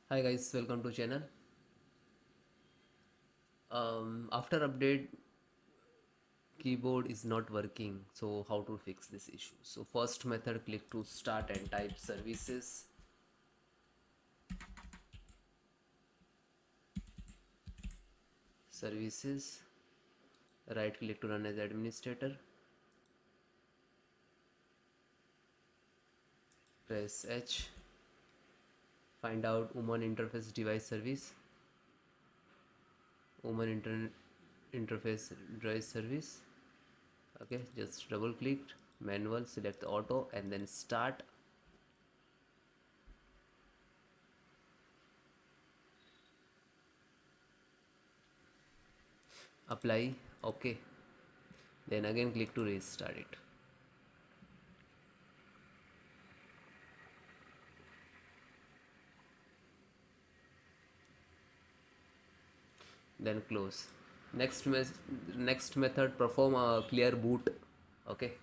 Hi guys, welcome to channel. After update, keyboard is not working. So how to fix this issue? So first method, click to start and type services. Services. Right click to run as administrator. Press H. Find out Human Interface Device Service. Human Interface Device Service. Okay, just double click. Manual. Select the auto and then start. Apply. Okay. Then again click to restart it. Then close. Next method, perform a clear boot. Okay,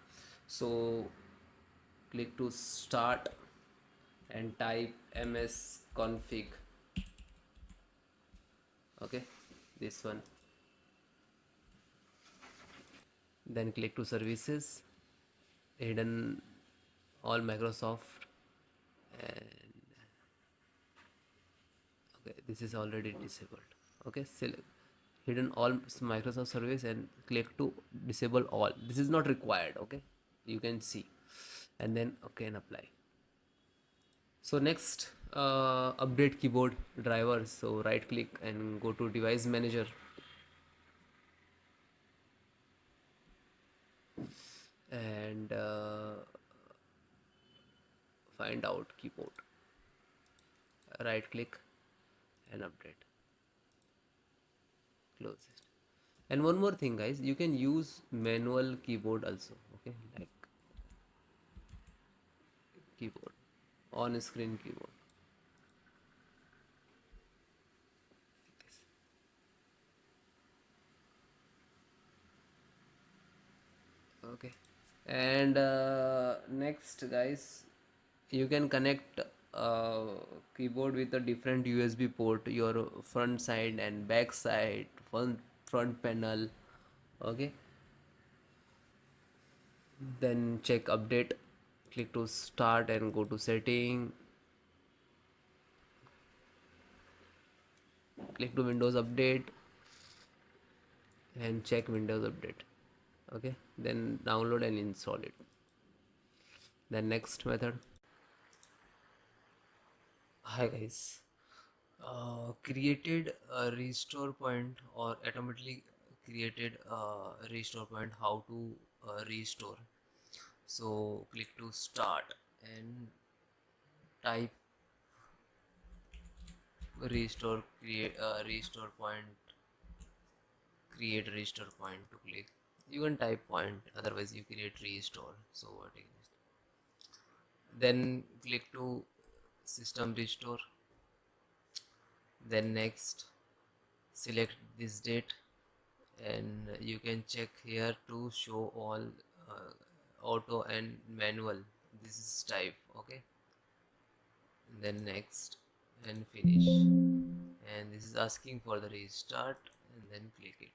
so click to start and type ms config. Okay, this one. Then click to services, hidden all Microsoft, and okay, this is already disabled. Okay, select hidden all Microsoft service and click to disable all. This is not required. Okay, you can see, and then okay and apply. So next, update keyboard drivers. So right click and go to device manager and find out keyboard. Right click and update. Close it. And one more thing, guys, you can use manual keyboard also. Okay, like keyboard, on screen keyboard. Okay, and next, guys, you can connect keyboard with a different USB port, your front side and back side, front panel. Okay, then check update, click to start and go to setting, click to Windows Update and check Windows Update. Okay, then download and install it. Then next method. Hi guys, created a restore point or automatically created a restore point. How to restore? So click to start and type restore, create restore point, create restore point. To click, you can type point, otherwise you create restore. So what is, then click to system restore. Then next, select this date and you can check here to show all auto and manual. This is type. Okay, then next and finish, and this is asking for the restart and then click it.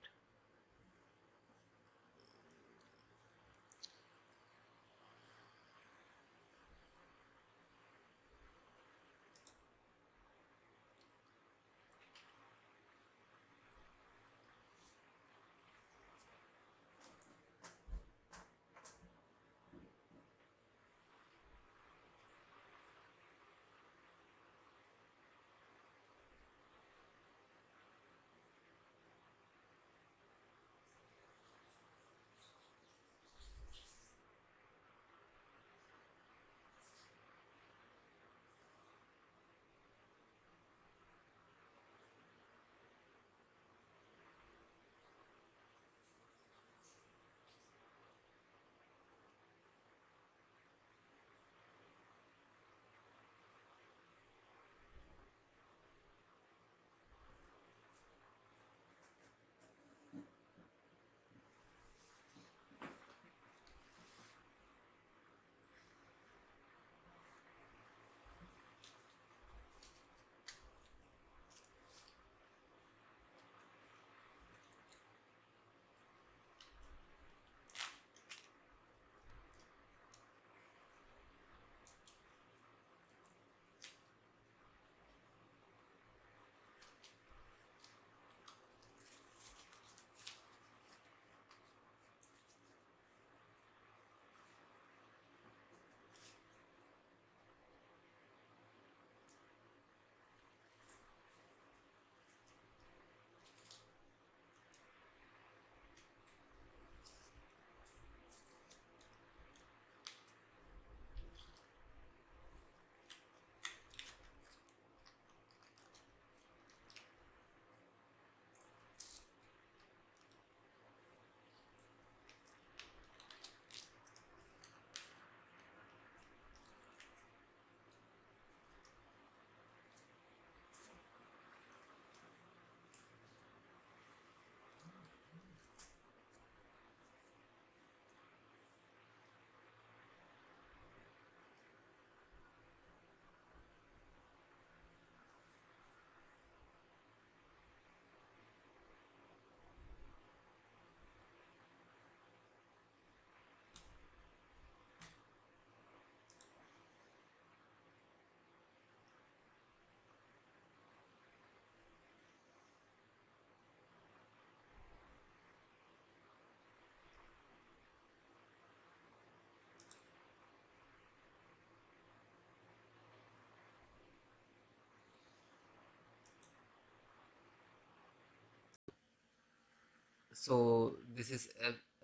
So this is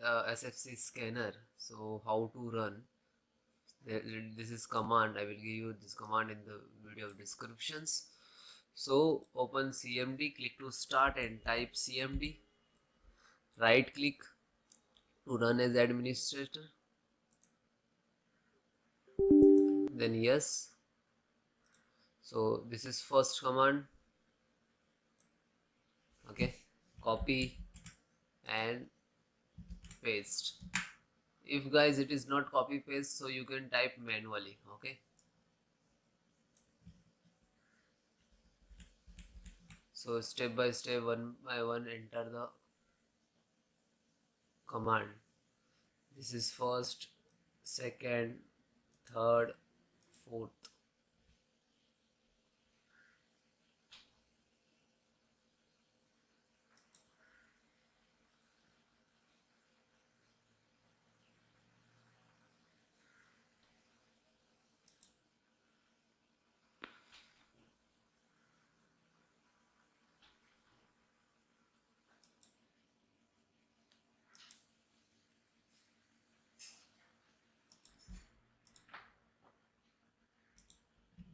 SFC scanner. So how to run? This is command. I will give you this command in the video descriptions. So open CMD, click to start and type CMD. Right click to run as administrator. Then yes. So this is first command. Okay, copy and paste. If guys it is not copy paste, so you can type manually. Okay, so step by step, one by one, enter the command. This is first, second, third, fourth.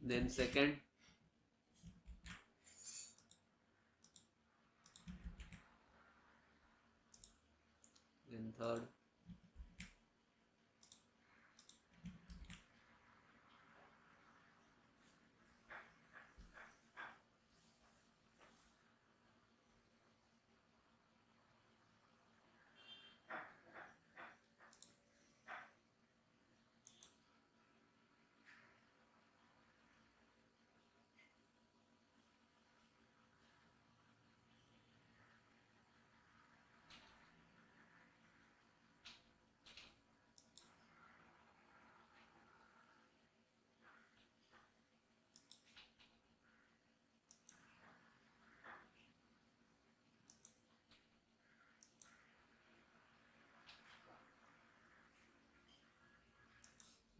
Then second, then third,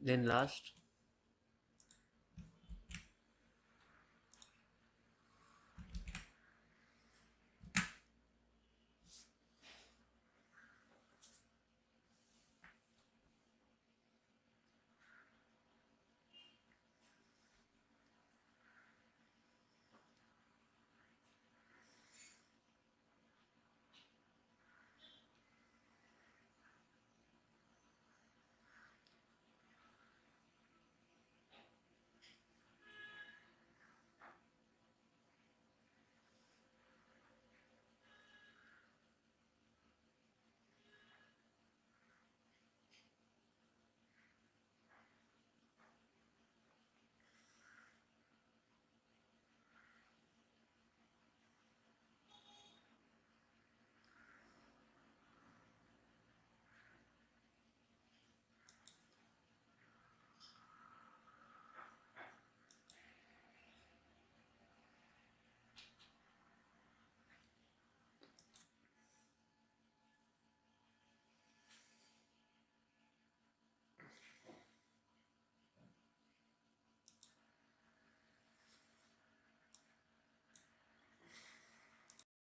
then last.